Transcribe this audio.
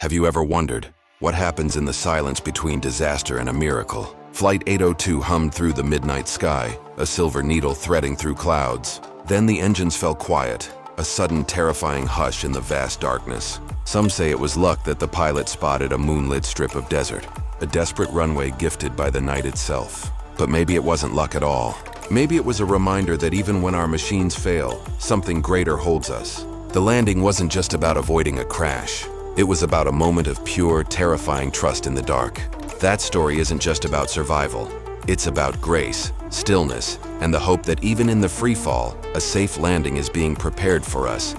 Have you ever wondered what happens in the silence between disaster and a miracle? Flight 802 hummed through the midnight sky, a silver needle threading through clouds. Then the engines fell quiet, a sudden terrifying hush in the vast darkness. Some say it was luck that the pilot spotted a moonlit strip of desert, a desperate runway gifted by the night itself. But maybe it wasn't luck at all. Maybe it was a reminder that even when our machines fail, something greater holds us. The landing wasn't just about avoiding a crash. It was about a moment of pure, terrifying trust in the dark. That story isn't just about survival. It's about grace, stillness, and the hope that even in the free fall, a safe landing is being prepared for us